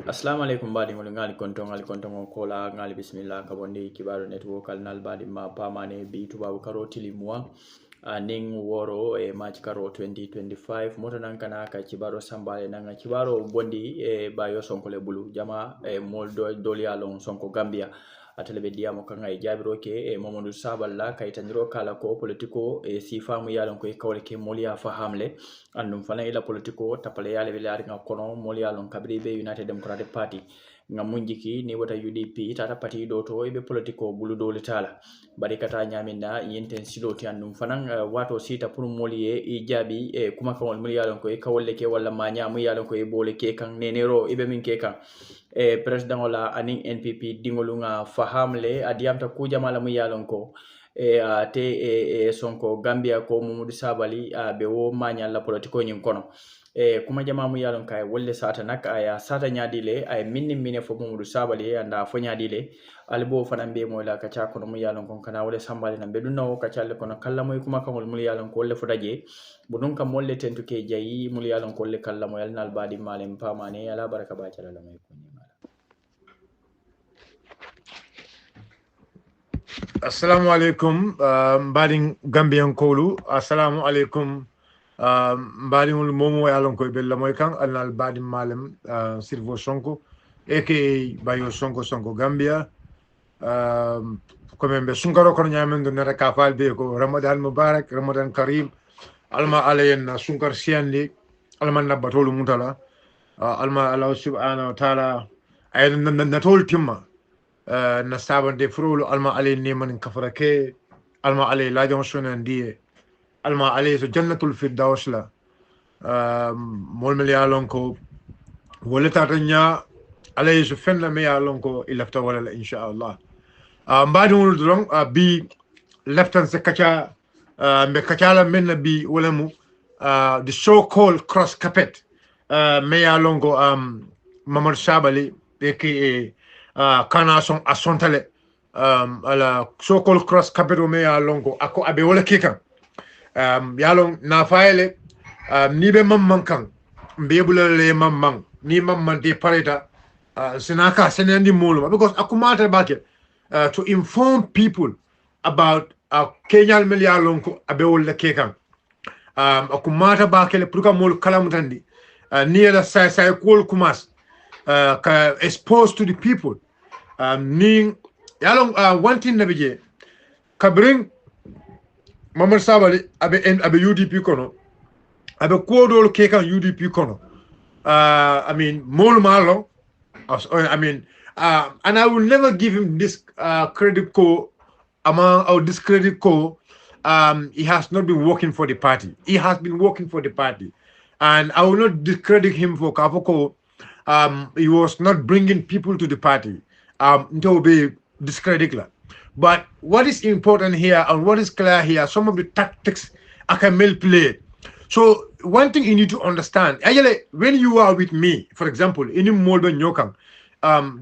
Assalamu alaikum badi ngol ngali konton kola ngali bismillah kabondi kibaru network al nal badi ma pamane bi tubabu karo tilimwa ning woro e match karo 2025 moto nan kana ka kibaro sambale nan kibaro bondi e bayo sonko le bulu jama e mol doliyalon sonko Gambia atele be diamo kanga e jabiro ke e Momodou Sabally kay taniro kala ko politiko e sifamu yalon ko e kawle ke moliya fahamle andum fana ila politiko tapale yale be lari nga kono molialon kabri be United Democratic Party nga munjiki ni wata UDP tata parti do to e be politiko bulu dole tala bari kata nyaminda yenten siloti andum fana wato sita pour moliye e jabi e kuma kawol molialon ko e kawle ke wala ma nyamu yalon ko e bole ke kan nenero e be min ke kan e president ola aning NPP dingolunga fahamle adiamta kujamala mu yalon ko e te sonko Gambia ko Momodou Sabally be wo manya la politiko nyin kono e kuma jama mu yalon kay wolle sata nak aya sata nyadile ay minni fo Momodou Sabally anda fo nyadile albo fanan be mo la ka cha kono mu yalon kon kana wole sambali na be dunno ka challe kono kala moy kuma kangol mu yalon ko wolle fodaje budun kam molle tentuke jayi mu yalon ko wolle kala mo yalnal badi malem pamane ala baraka ba chala la may ko Assalamu alaikum mbadin Gambian kolu assalamu alaikum mbadin momo yalon ko bella moy kan alnal badi malem Sheriffo Sonko aka Bayo Sonko Gambia ko membe sunkaro ko nyamendo nata ka falbe ko Ramadan Mubarak Ramadan Karim alma alayen sunkar siandi alma nabatolu mutala alma Allah subhanahu wa ta'ala ay natol timma na sabande frolo alma ale neman kafarake alma ale la jonson ndiye alma ale so jannatul firdaus la mol yalon ko wala tatanya ale so fenna me yalon ko ilafta wala insha Allah mbadi wol dron bi leftan se kacha be kachala men bi wala mu the so called cross carpet me yalon ko Momodou Sabally aka kana son asontale ala so-called cross capital me ya longo ako abe wala kikan ya long na faile ni be mamman kan be bulale mamman ni mamman de pareta sinaka senendi molo because akumata bake to inform people about Kenya me ya longo abe wala kikan akumata bake le pruka mol kalamutandi ni la sai kol kumas ka exposed to the people ning yalong one thing na bije kabring Momodou Sabally abe UDP kono abe kodol kekan UDP kono I mean mol malo I mean and I will never give him this credit ko among our discredit ko he has not been working for the party. He has been working for the party, and I will not discredit him for Kafoko. He was not bringing people to the party to be discredited. But what is important here and what is clear here, some of the tactics Akamel played. So one thing you need to understand, actually, when you are with me, for example, in Molben Nyokang,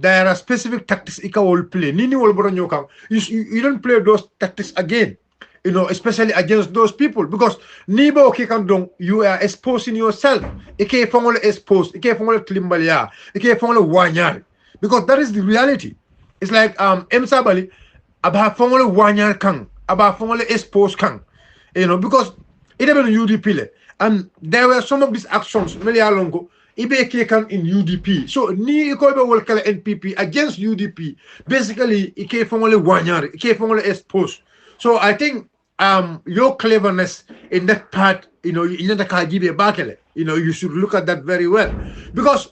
there are specific tactics Ika will play. Nini Wolboro Nyokang, you don't play those tactics again. You know, especially against those people, because Nibo Kikandong, you are exposing yourself. Ike Fongola exposed, Ike Fongola Klimbalia, Ike Fongola Wanyar. Because that is the reality. It's like Sabally about Fongola Wanyar Kang, about Fongola exposed Kang. You know, because it happened in UDP. And there were some of these actions, Melia Longo, Ibe Kekan in UDP. So Ni Ikobe Wolkala NPP against UDP. Basically, Ike Fongola Wanyar, Ike Fongola exposed. So I think your cleverness in that part, you know, you should look at that very well. Because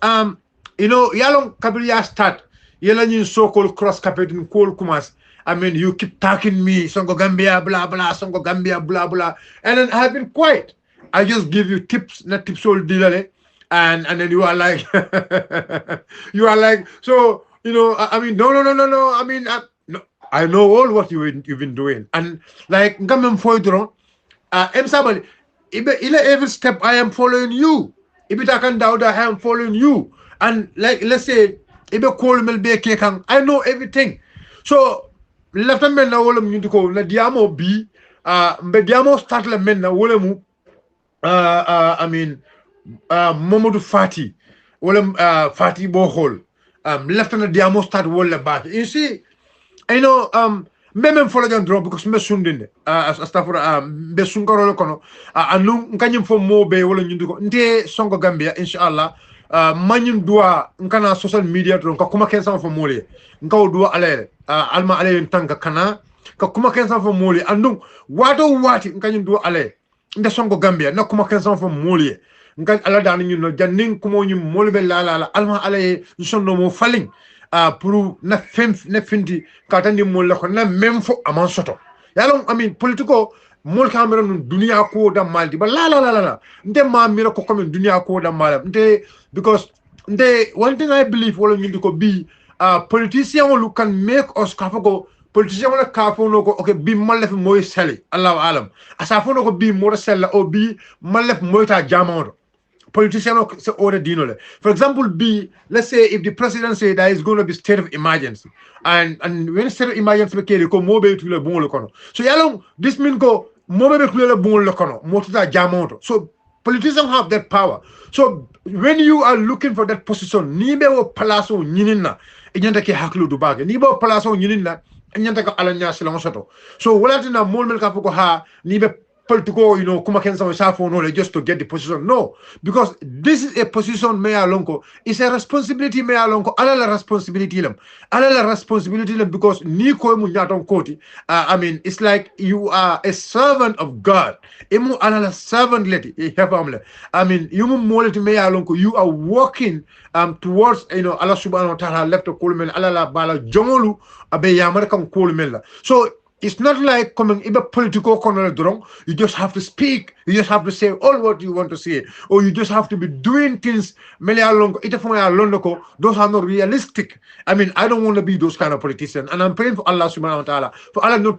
you know, yalong kabiya start yalan so-called cross capital in Kol Kumas. I mean, you keep talking me, Sonko Gambia, blah blah, Sonko Gambia, blah blah, and then I've been quiet. I just give you tips, not tips all delay, and then you are like, you are like, so you know, I mean, no. I mean, no, I know all what you've been doing, and like Gamem Foydron, Sabally, every step I am following you. If it can doubt, I am following you. And like, let's say, I know everything. So, left men na wolem ñu ko na diamo bi mbe diamo start la men na wolemu I mean Momodou Fati wala Fati Bohol Lieutenant Diamo start wala back. You see, I know memem follow jan drop because me sundinde astafura be sunkaro kono anu nganyim fo mobe wala nyunduko nte Sonko Gambia inshallah manyim dua nkana social media to ka kuma ken sama fo mole ngaw dua alere alma alere tanka kana ka kuma ken sama fo mole andu wato wati nganyim dua alere nde Sonko Gambia na kuma ken sama fo mole ngan ala dan ñun janning kumo ñu molbe la alma alay sonno mo falling pour na finti katandi mo la ko na même fo aman soto yalon amin politico mol kamera nun dunia ko da maldi ba la nde ma mira ko comme dunia ko da mal nde because nde one thing I believe wala ñu ko bi politician who can make us kafago politician wala kafo no ko okay bi malef moy sali allah alam asafo no ko bi mo sella o bi malef moy ta jamodo politician se order dinole. For example, let's say if the president say there is going to be state of emergency, and when state of emergency be ko mobe to le bon le kono. So yalong this mean go mobe to le bon le kono, motuta jamoto. So politicians have that power. So when you are looking for that position, nibe wo palaso nyinina, enyanta ke haklu du bage. Nibe wo palaso nyinina, enyanta ka alanya silong soto. So wala tina molmel ka poko ha nibe political, kuma ken some no just to get the position. No, because this is a position me alonko. It's a responsibility me alonko. Ala la responsibility lem. Ala la responsibility lem because ni ko mu nyaton koti. I mean, it's like you are a servant of God. Emu ala la servant leti. I mean, you mu moleti me alonko. You are working towards Allah subhanahu wa ta'ala left to kulmen ala la bala jongolu abe yamar kan kulmen. So it's not like coming either political corner drong. You just have to speak. You just have to say all what you want to say, or you just have to be doing things. Those are not realistic. I mean, I don't want to be those kind of politicians, and I'm praying for Allah Subhanahu wa Taala for Allah not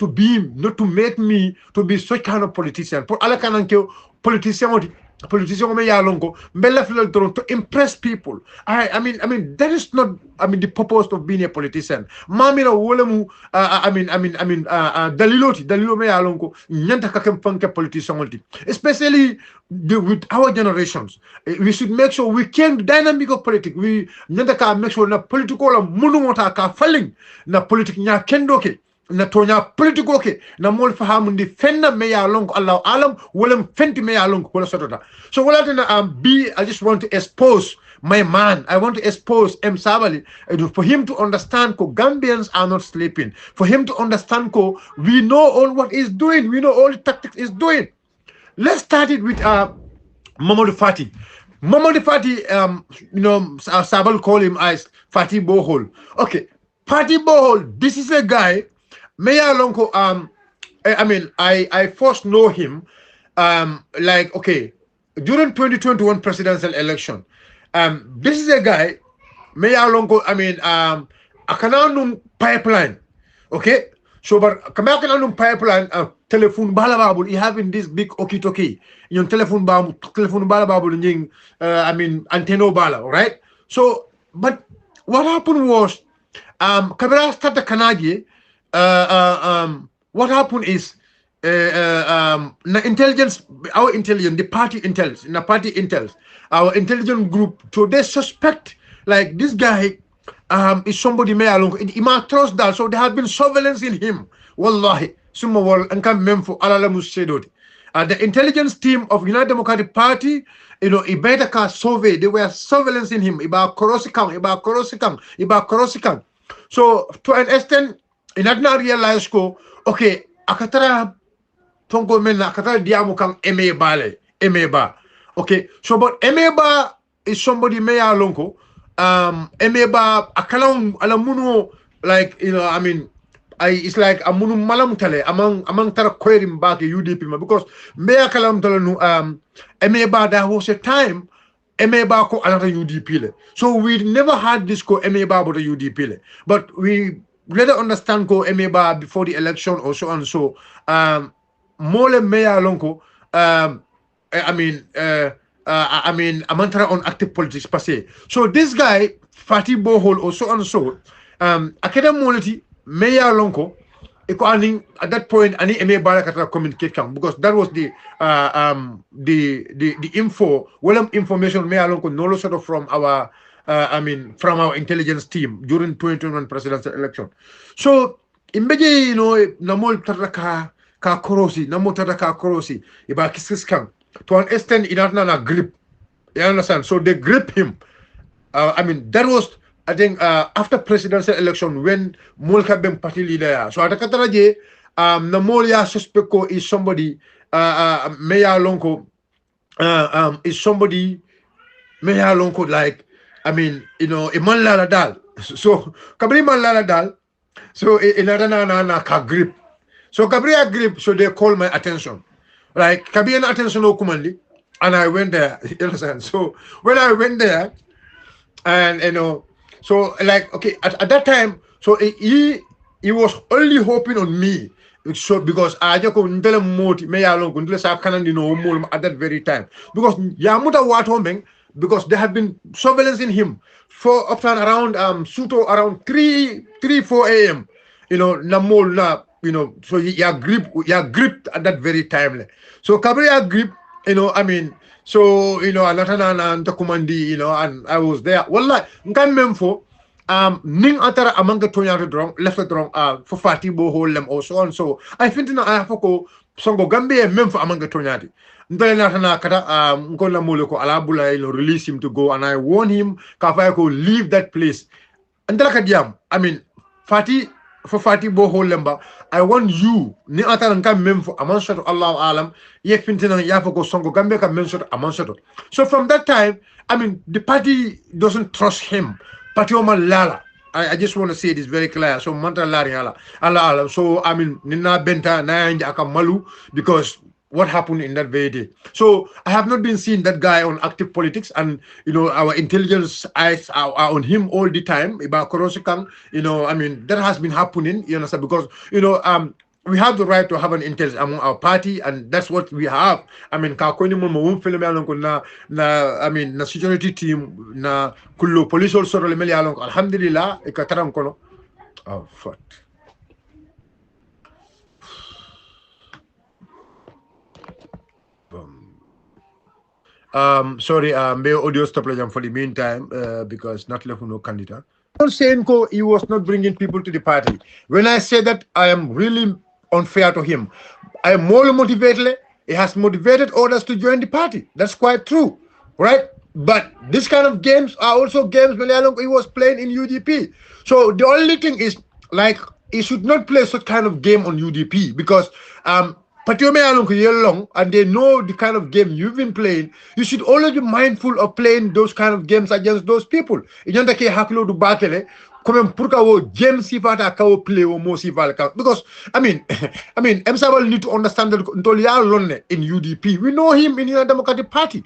to make me to be such kind of politician. For Allah can politician. To impress people. I mean that is not the purpose of being a politician. Mamira wolemu dalilo me yalongo nyanta kakem panke politician, especially with our generations. We should make sure we can dynamic of politics. We nyanta ka make sure na political munu mota ka falling na politik nya kendoke na tonya political ke na mol fahamundi fenna me ya lonko Allah alam wolem fenti me ya lonko wala sotota. So wala tena I just want to expose my man. I want to expose Sabally for him to understand ko Gambians are not sleeping. For him to understand ko we know all what he's doing. We know all the tactics he's doing. Let's start it with Momodou Fati. Momodou Fati, Sabally call him as Fati Bohol. Okay, Fati Bohol, this is a guy Meya Lonko, I first know him, during 2021 presidential election. This is a guy, Meya Lonko, akananum pipeline, okay? So, but kamanum pipeline, telephone balababul, he having this big okie-tokie, yung telephone balababul, anteno bala, right? So, but what happened was, Kabira started Kanagi. What happened is intelligence, our intelligence, the party intelligence, our intelligence group, so they suspect like this guy is somebody may along ima trust that, so there have been surveillance in him. Wallahi, summa wal ankam memfo alala musedoti. The intelligence team of United Democratic Party, Ibeta ka survey, they were surveillance in him. Iba korosikang. So to an extent, in adna realize ko okay akatara tongo menna akatara diamu kang emeba okay, so but emeba is somebody meya lonko emeba akalang alamuno like it's like amunu malam tale among tara koirim back UDP because meya kalam tale no emeba there was a time emeba ko another UDP le, so we never had this ko emeba but a UDP le, but we later understand ko emeba before the election or so and so mole meya lonko amantara on active politics passé. So this guy Fati Bohol or so and so akeda moleti meya lonko at that point ani eme barakata communicate kam, because that was the info, well, information me along no sort of from our from our intelligence team during 2021 presidential election. So imbeje, you know, namol taraka ka korosi, namol taraka korosi iba kiskis kam to an extent inatna na grip, you understand? So they grip him. That was, I think, after presidential election when Molka Ben party leader. So at Kataraje, Namolia Suspecto is somebody, Meya Lonko, is somebody, Meya Lonko, like, you know, Iman Lala Dal. So, Kabri Man Lala Dal, so in Adana ka grip. So Kabri grip, so they call my attention. Like, Kabian attention Okumandi, and I went there, you understand? So when I went there, and you know, so like, okay, at that time, so he was only hoping on me, so because I just couldn't tell him more me alone couldn't let more at that very time, because Yamuta what homing, because there have been surveillance in him for up and around suto around 4 a.m. you know, namol na, you know, so you gripped at that very time. So Kabria grip, you know, so, you know, Alatana and Takumandi, you know, and I was there. Well, like, Memfo, Ning Atara among the Tonya drunk, left a drunk, for Fatibo, hold them also on. So I think in Afoko, Songo Gambia, Memfo among the Tonyati. Ntalenatana Kata, Nkola Moloko, Alabula, you know, release him to go, and I warn him, Kafayako, leave that place. And Dalakadiam, for Fatibo Holemba, I want you, ni ataran kam memfo amanshot Allah alam, ye fintina yafoko songo gambe kam menshot amanshot. So from that time, the party doesn't trust him. Party oma lala. I just want to say this very clear. So mantra lari Allah. So nina benta nayanja akamalu, because what happened in that very day. So I have not been seeing that guy on active politics, and you know, our intelligence eyes are on him all the time. About Korosikang, you know, that has been happening, you understand, because you know, we have the right to have an intelligence among our party, and that's what we have. Kakoni mo filme along na security team na kullu police also lemeli along alhamdulillah ikataram kono. Oh fuck. Sorry, may audio stop for the meantime, because not left no candidate. Senko, he was not bringing people to the party. When I say that, I am really unfair to him. I am more motivated. He has motivated others to join the party. That's quite true, right? But this kind of games are also games he was playing in UDP. So the only thing is, like, he should not play such kind of game on UDP, because and they know the kind of game you've been playing. You should always be mindful of playing those kind of games against those people. Because Sabally need to understand that in UDP, we know him in the Democratic Party.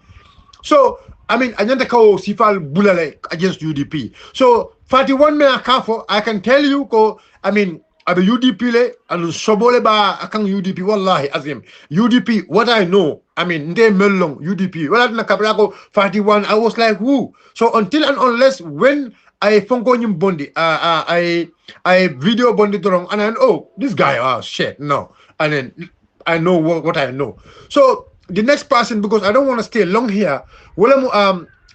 So Anyantaka Sifal Bulale against UDP. So 41 me akafo, I can tell you Abe UDP le and sobole ba akang UDP wallahi azim UDP what I know nde melong UDP wala na kabrako 41 I was like who. So until and unless when I fongo nyim bondi I video bondi wrong and this guy shit no, and then I know what I know. So the next person, because I don't want to stay long here,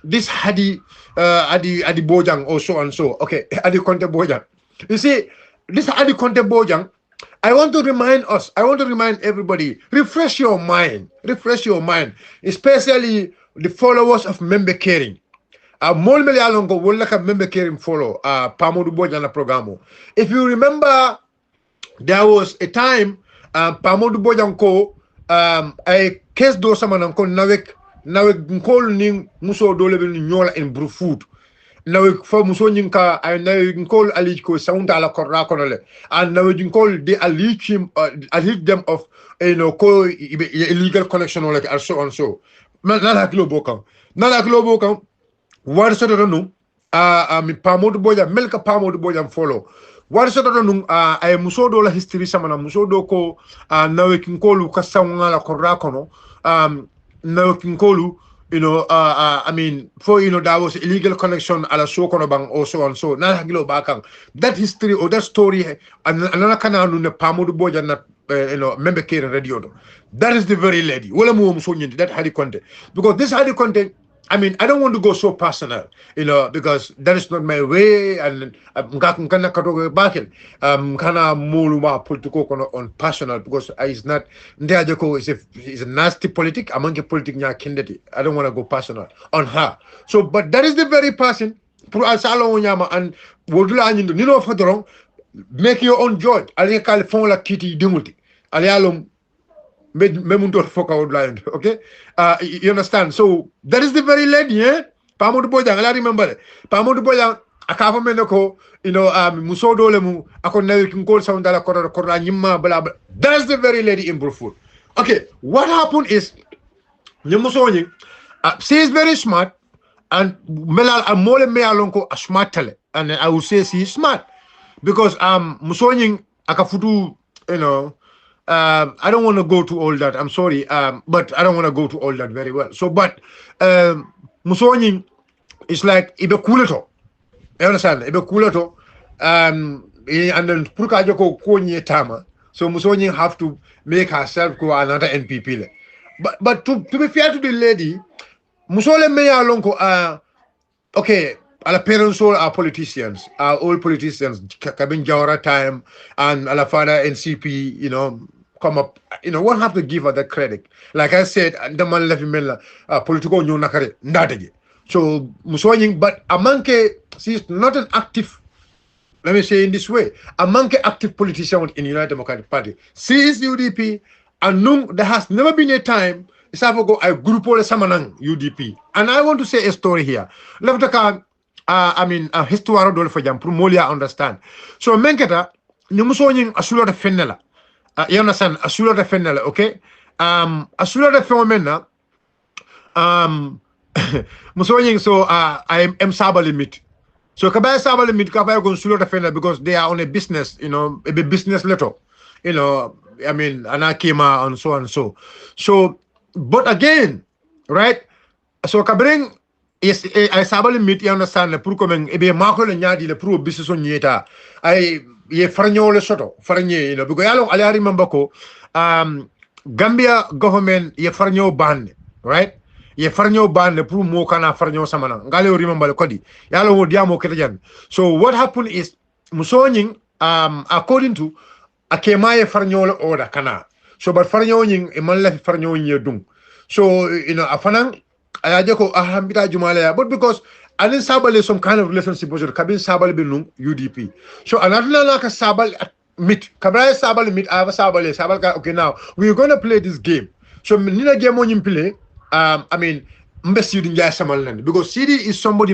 this Hadi Bojang or so and so. Okay, Hadi Conte Bojang. You see, this Hadi Conte Bojang, I want to remind us, I want to remind everybody, refresh your mind, especially the followers of Member Caring. Molmeli Alongo will like a Member Caring follow Momodou Bojang program. If you remember, there was a time Momodou Bojang ko I case do sama nan kon nawek ngol ning muso dole be nyola en brufoot nawek fa muso nyinka ay nawek ngol ali ko saunda la korra konole and nawek ngol de ali him them of ko illegal connection like and so on so nala kilo bokam war so do no mi Momodou Bojang melka Momodou Bojang follow war so do no ay muso do la history sama na muso do ko nawek ngol ka saunda la korra kono nawek ngolu I mean, for that was illegal connection ala so kono bang or so and so. Na hagilo bakang that history or that story and another kana no ne pamudu boja na member care radio do. That is the very lady. Wala mo so nyindi that Hadi Conte because this Hadi Conte. I mean, I don't want to go so personal, because that is not my way. And kana moluma political on personal because it's not. Is a nasty politic. Among the politic nya kindeti. I don't want to go personal on her. So, but that is the very person. Pro asalo nyama and wodula anyindo. Nino fodorong. Make your own judge. Ali kalifon la kiti dimuti. Ali alom. Okay, you understand? So that is the very lady, eh? Pamodu Bojang, I remember. Pamodu Bojang, a Kavamenoko, Musodo Lemu, Akon can call sound that Koranima, blah blah. That's the very lady in Brufut. Okay, what happened is Nimusoni, she is very smart, and Melal Amole Mealonko a smart tele, and I would say she is smart because Musoni Akafutu, I don't want to go to all that. I'm sorry, but I don't want to go to all that very well. So, but Musoni is like Ibe Kuleto. You understand? Ibe Kuleto, and then Purkajoko Konye Tama. So Musoni have to make herself go another NPP. But to be fair to the lady, Musole Meya Lonko okay. Our parents all are politicians, are all politicians. Kabin Jawara time and our father NCP, come up. One have to give her that credit. Like I said, the man left me political new nakare ndadege. So Musonying, but Amanke, she's not an active. Let me say in this way, Amanke active politician in the United Democratic Party. She is UDP, and there has never been a time. Isafogo I group all Samanang UDP, and I want to say a story here. Histoire dole for jam pour molia understand. So menketa ni musonying asulo de fenela. You understand? Asulo de fenela, okay? Asulo de fenomena musonying so I am Sabally meet. So kabaya Sabally meet kabaya go asulo de fenela because they are on a business, a business letter. Anakima and so and so. So but again, right? So kabring yes, I Sabally meet, you understand, pour comme ebe mako le nyadi le pour business on yeta. I ye farnyo le soto, farnye, because I remember ko Gambia government ye farnyo ban, right? Ye farnyo ban le pour mo kana farnyo samana. Ngale remember le kodi. Yalo wo diamo ketajan. So what happened is musonying according to akema ye farnyo le order kana. So but farnyo nying e man la farnyo nye dung. So afanang but because I didn't Sabally some kind of relationship with Kabin Sabally Binung UDP. So another like a Sabally meet Kabray Sabally meet I have a Sabally. Okay, now we're gonna play this game. So Nina game on you play. Because CD is somebody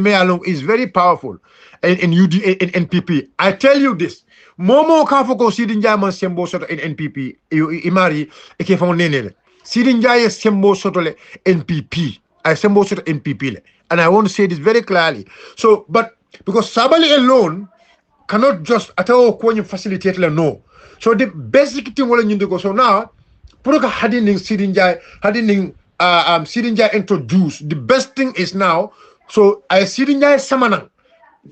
is very powerful in NPP. I tell you this. Momo Kafoko CD Jaman Sembo Soto in NPP. Imari Ekefon CD Jaya Sembo Soto NPP. I Sembo Soto NPP. And I want to say this very clearly. So, but because Sabally alone cannot just at all facilitate no. So the basic thing we need to go. So now, Puruka Hadin Sidinjai, Sidinjai introduced. The best thing is now, so I Sidinjai Samanang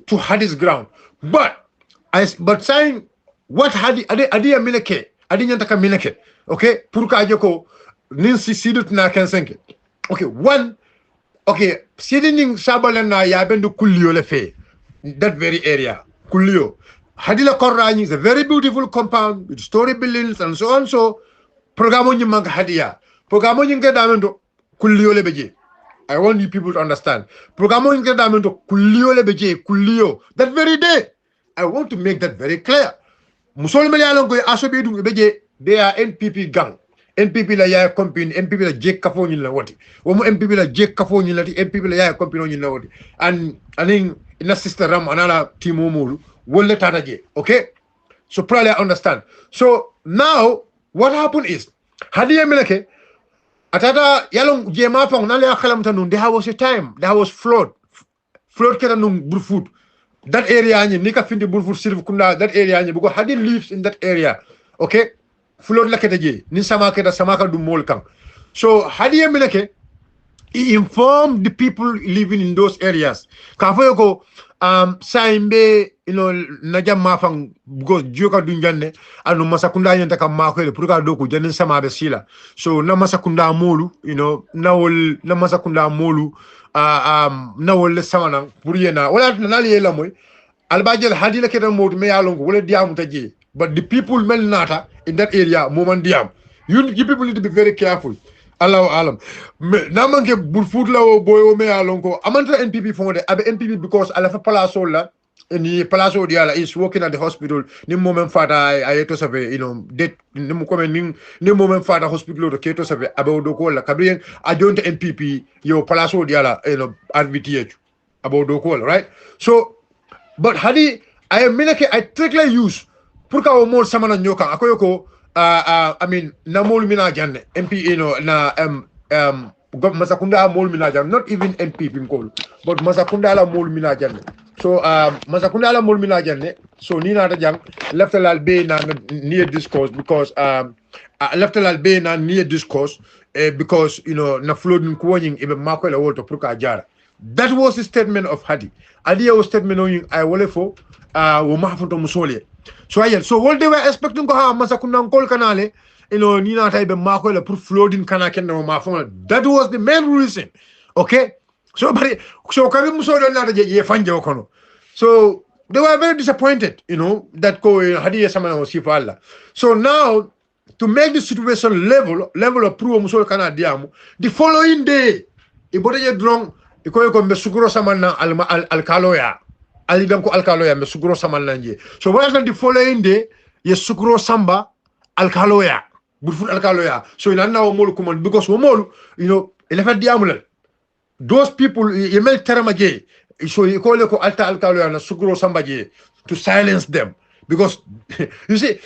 to Hadis ground. But saying what Hadi Minake, Adinyantaka Minake, okay, Puruka Joko, Ninsi Sidut na Kensenke. Okay, one, okay, Siding Sabalana Yabendu Kulio Lefe, that very area, Kulio. Hadila Korani is a very beautiful compound with story buildings and so on. So, Programoni Mang Hadia, Programoni Gadamento Kulio Lebeje. I want you people to understand. Programoni Gadamento Kulio Lebeje, Kulio. That very day, I want to make that very clear. Musolmele Alongo Asobedu Beje, they are NPP gang. NPP la ya company, NPP la Jake Kafoni la wati. Omo NPP la Jake Kafoni la NPP la ya company la wati. And I think in a sister Ram another team Omuru. Okay, so probably I understand. So now what happened is Hadia Meleke Atata Yalong Jema Fong Nalia Kalamtanun, there was a time there was flood Ketanung Burfoot. That area Nika Findi Burfoot Silvukunda, that area because Hadi lives in that area. Okay, flood Laketaji, Nisamaka Samaka du Molkang. So Hadia Meleke he informed the people living in those areas. Kafayoko saimbe najam mafang because joka dunjane anu masakunda yenta kam makwele puruka doku janin sama be sila. So na masakunda molu nawol na masakunda molu nawol samana puriyena wala nali yela moy albajel hadila ketan mod me yalongo wala diamu taji. But the people mel nata in that area moment diam. You people need to be very careful. Allahu alam. Namanke burfoot la o boyo me alonko. Amanta NPP fonde abe NPP because alafa palaso la ni palaso diala is working at the hospital. Ni moment fata ayeto save det ni mo come ni moment fata hospital do keto save abe odoko la kabien ajonte NPP yo palaso diala RVTH abe odoko right. So but hadi I strictly use purka o mo samana nyoka akoyoko I mean, na mol mina janne MP na Masakunda mol mina janne, not even MP pinkol, but Masakunda la mol mina janne. So Masakunda la mol mina janne. So ni na jang left lal be na near discourse because left lal be na near discourse because na flooding kuwing ibe makwela wolto pruka jara. That was the statement of Hadi. Hadi was statement on I wole fo wo mahfunto musole. So what they were expecting ko ha Masakunda kol kanale ni na tay be makwela pour flooding kana ken no mafon. That was the main reason. Okay? So kabi musole na je fanje kono. So they were very disappointed, that ko Hadi samana wasifalla. So now to make the situation level of pro musole kana diamu, the following day ibote drong ikoy ko be suguro samanna alkaloya alidan ko alkaloya be suguro samanna nje. So what the following day ye suguro samba alkaloya burful alkaloya. So ina na molu command because molu ele fa diamulal those people ye mel teramaje. So you call it alta alkaloya na suguro samba je to silence them because you see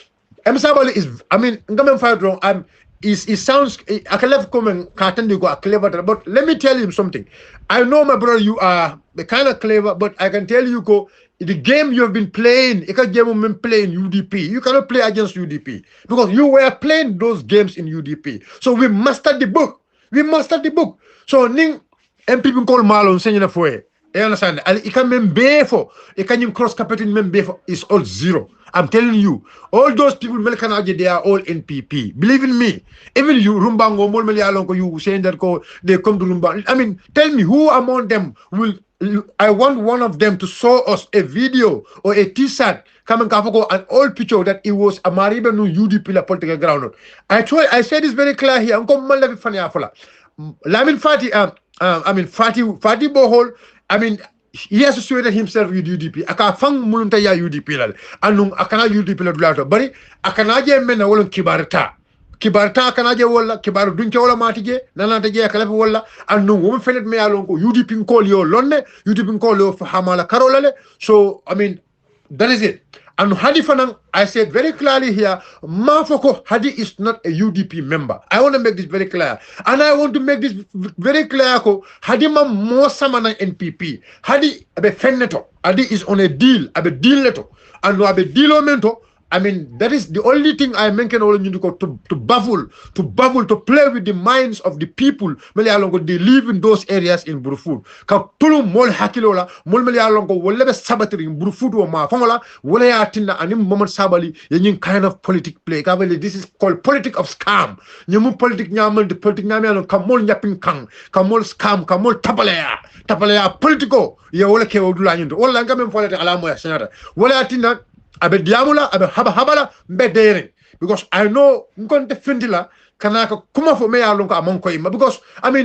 Sabally is ngamen fight wrong. It sounds I can left comment clever, but let me tell you something. I know, my brother, you are kind of clever, but I can tell you the game you have been playing, you can playing UDP. You cannot play against UDP because you were playing those games in UDP. So we mastered the book. So ning MPP call Malon saying for you understand? It can membe for it can cross capital membe for is all zero. I'm telling you, all those people they are all NPP. Believe in me. Even you, Rumbango, Molmelialonko, you saying that they come to Rumbang. I mean, tell me who among them will. I want one of them to show us a video or a T-shirt, come and an old picture that it was a Mariba no UDP la political ground. I said this very clear here. Lamin Fati, Fati Bohol, he associated himself with UDP. Aka fang mulunta ya UDP lal. Anung akana UDP la dulato. Bari akana je mena wolon kibarta. Kibarta akana je wala kibaru dunche wala matije nanata je akala wala anung wo fenet me alonko UDP nkol yo lonne UDP nkol yo hamala karolale. So that is it. And Hadi Fanang, I said very clearly here, Mafoko Hadi is not a UDP member. I want to make this very clear. And I want to make this very clear. Hadi ma mo samana NPP. Hadi abe fenneto. Hadi is on a deal. Abe deal leto. And abe deal mento. That is the only thing I mention to baffle, to play with the minds of the people. They live in those areas in Burfoot. Tulum mol hakilola, mol melialongo, whatever sabatri in Burfoot or Mafongola, wala atina anim Momodou Sabally, yin kind of politic play. This is called politic of scam. Nyamu politic nyamal, the politic nyamal, kamol nyapin kang, kamol scam, kamol tapalea, politico. Ya wala ke odula yinto. Wala ngamen folate alamo ya senata. Wala atina. Abe diamula, abe habala, mbedere. Because I know nkonte findila kanaka kuma for me alonko among koima. Because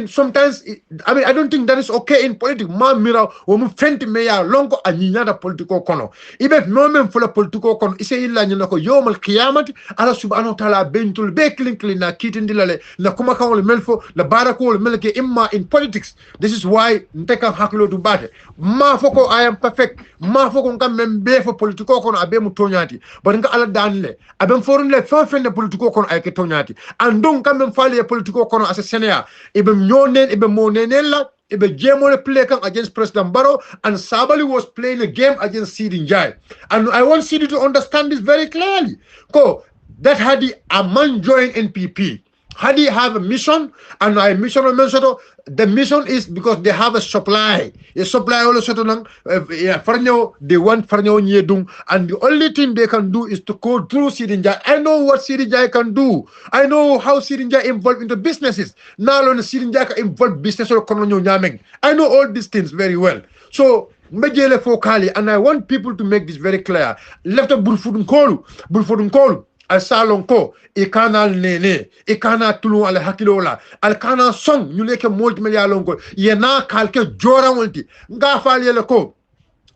sometimes I don't think that is okay in politics. Ma mira womu fenti me alonko anyinyada politiko kono. Ibe no men fula politiko kono ise illa nyinako yomal qiyamati ala subhanahu wa ta'ala bentul be klinkli na kitindilale na kuma kawol melfo la barako melke imma in politics. This is why nteka haklo du bate. Ma foko I am perfect. Ma foko ngam membe fo politiko kono abe mu tonyati. But nga ala danle abe forum le fa fende politiko kono ay ke tonyati. And don't come and follow a political corner as a senator. Ibe myonen, ibe monenella, ibe gemole play against President Barrow, and Sabally was playing a game against Sidi Njai. And I want Sidi to understand this very clearly. That had a man join NPP. Hadi have a mission, and I mission on Minnesota. The mission is because they have a supply. A supply also they want Farnyo, and the only thing they can do is to go through Sirinja. I know what Sirinja can do. I know how Sirinja involved into businesses. Now on Sirinja involved business or I know all these things very well. So Mbejele Fokali, and I want people to make this very clear. Left a Bulfudun Kolu. Al salon ko e kana nene e kana tulu al hakilola al kana song ñu leke molti melia lonko ye na kalke jora wonti nga faali le ko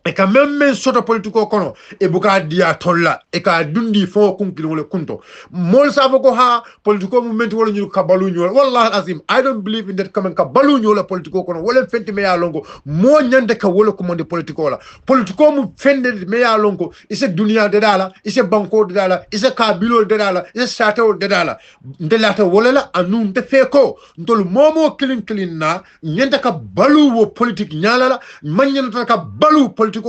e ka même soto politiko kono e buka dia tolla e ka dundi fo kunkilo le kunto mol savo ko ha politiko movement wala ñu ka balu ñu wallahi azim I don't believe in that comment ka balu ñu la politiko kono wala fenti me ya lonko mo nyande ka wala ko monde politiko la politiko mu fende me ya lonko ise dunia de dala ise banko de dala ise kabilo de dala ise sato de dala ndelata wala la anu nte feko ntol momo kilin na nyande ka balu wo politique nyala la manyanta ka balu politiko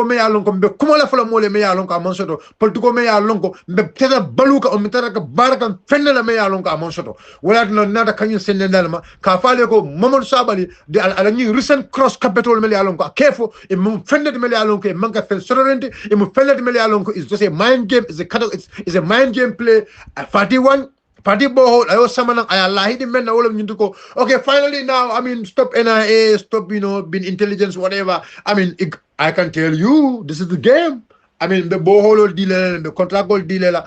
me ya lonko mbe kuma la fala mole me ya lonko amon soto politiko me ya lonko mbe teta baluka o mitara ka baraka fenne la me ya lonko amon soto wala no nada kanyin sende dalma ka fale ko Momodou Sabally de ala ni recent cross capital me ya lonko kefo e mum fenne de me ya lonko e manka fen sororente e mum fenne de me ya lonko is just a mind game, is a mind game play. Party bohol ayo samana ayallahi di men na wala nyinduko. Okay, finally now I mean stop NIA, stop being intelligence whatever. I mean I can tell you this is the game. I mean the bohol dealer, the contract gold dealer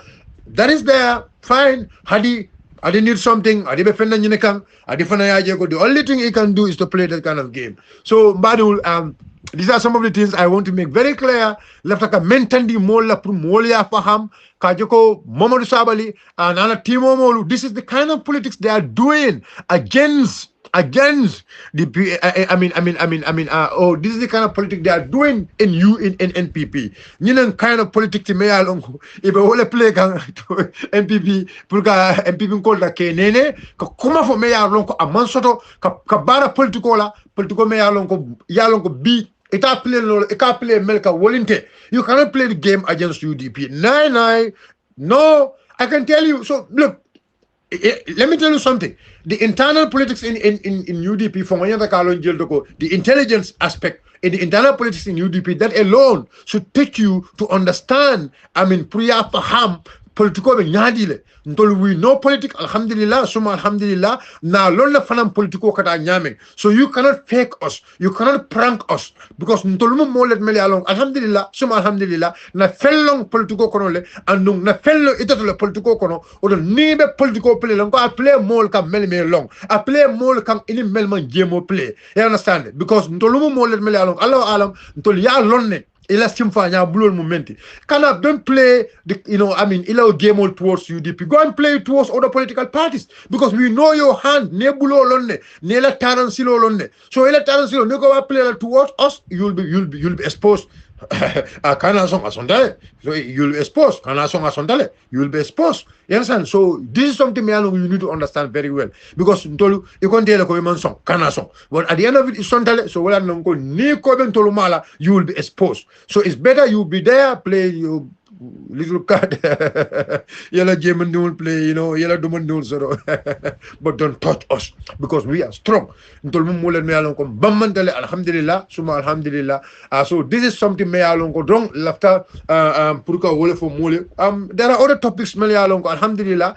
that is there, fine. Hadi need something, Adi be fenda nyinekang, Adi fana yaje ko. The only thing he can do is to play that kind of game. So Badul, these are some of the things I want to make very clear. Leftaka mentandi mola pour molia faham kajoko Momodou Sabally and Anna Timo Molu. This is the kind of politics they are doing against the this is the kind of politics they are doing in NPP. Ninen kind of politics me alongo ibe wole play kan NPP pour ka NPP ko la kenene ka kuma fo me alongo amansoto ka bara politiko me alongo bi ita play melka wolinte. You cannot play the game against UDP. No, I can tell you. So look, let me tell you something. The internal politics in UDP, from the intelligence aspect in the internal politics in UDP, that alone should take you to understand. I mean, priya paham politiko be nyadile. We know politics, alhamdulillah, suma alhamdulillah. Now, lonna fanam politiko kata nyameng. So you cannot fake us, you cannot prank us, because ntolumu molet mele along. Alhamdulillah, suma alhamdulillah. Na fellong politiko kono le, andung na fello itatole politiko kono. Odo nibe politiko play long. I play mol kam mele me long. I play mol kam ini melman jemo play. You understand? Because ntolumu molet mele along. Allah alam ntol ya lonne. Ila simfanya blue momenti. Don't play the ila game all towards UDP. Go and play towards other political parties, because we know your hand. Nebulo lonne, nela taransilo lonne. So ila taransilo, no go play towards us. You'll be exposed. Kana song asondale. So you'll be exposed. Kana song asondale. You'll be exposed. You understand? So this is something you need to understand very well, because you can't tell a song, kana song. But at the end of it, it's sondale. So you will be exposed. So it's better you be there, play your little card. Yellow German don't play, yellow Duman don't so. But don't touch us, because we are strong. Alhamdulillah, suma alhamdulillah. So this is something me along go wrong. After purka wole for mole. There are other topics me along alhamdulillah.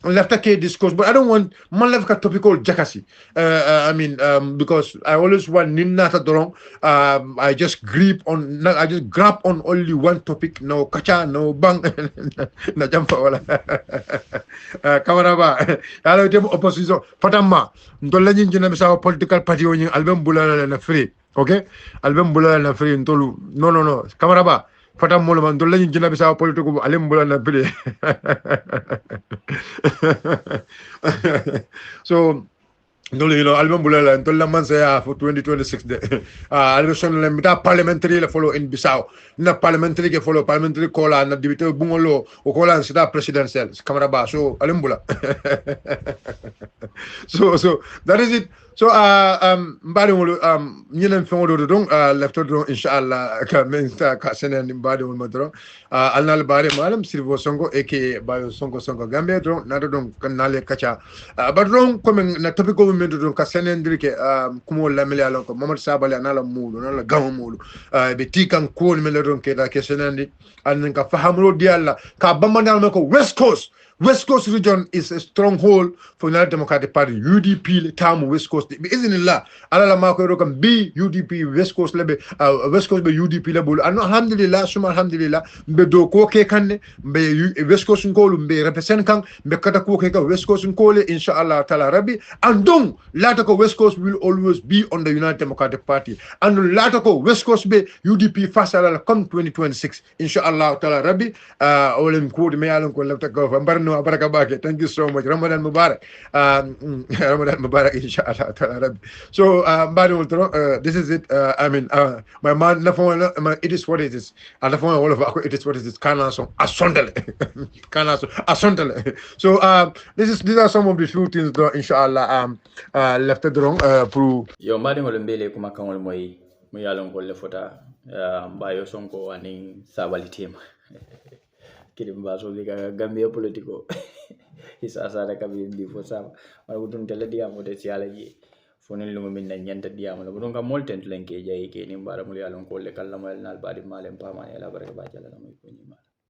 Left ke discourse, but I don't want man left topical jakasi. Because I always want ninata dorong. I just grab on only one topic. No kacha, no bang, na jampa wala. Kamaraba, alo temo opposition. Fatama, ntola njina bisa political party oni album bulala na free. Okay, album bulala na free ntolu. No. Kamaraba. Fatam molo man dolla ñu jina bisa politiko alim bulan na bile. So album bulala dolla man saya for 2026 de election le mita parliamentary le follow in Bissau na parliamentary ke follow parliamentary kola na dibite bungolo o kola sita presidential kamera ba so alim bula. So that is it. So mbadi wol ñinen fengo do don lefto do inshallah ka men ta ka senen mbadi wol madro alnal bare malam Sheriffo Sonko eke Bayo Sonko Gambia do nado don kanale kacha badron comme na topic ko men do ka senen dirike kumo lameli alon ko Momodou Sabally anala mulo nala gawo mulo be tikan ko men don ke da ke senen di an ka fahamro di alla ka bamandal ko West Coast region is a stronghold for United Democratic Party. UDP tamu West Coast. Iznillah. Alala mako rokan B UDP West Coast lebe West Coast be UDP lebe. Ano alhamdulillah suma alhamdulillah mbe do ko ke kanne mbe West Coast ngolu mbe represent kan mbe kata ko ke ka West Coast ngole inshallah taala rabbi. And don't lata ko West Coast will always be on the United Democratic Party. And lata ko West Coast be UDP face ala come 2026 inshallah taala rabbi. Olen ko de me alon ko lata ko no baraka bake. Thank you so much. Ramadan Mubarak. Ramadan Mubarak inshallah ta'ala rabbi. So this is it. I mean my man it is what it is. And the phone all of it is what it is. Kana so asondele. Kana so asondele. So these are some of the few things though inshallah left it wrong pour yo mbadi ngol mbele kuma kangol moy mu yalon ko le fota Bayo Sonko aning Sabally team kidim baso liga Gambia politico isa asara kabi before sama wala budun tele dia mo de siala ji fonen lungo min na nyanta dia mo budun ka molten lenke jayi ke ni mbara mu yalon ko le kala mo nal badi malem pa ma la baraka ba jala mo ko ni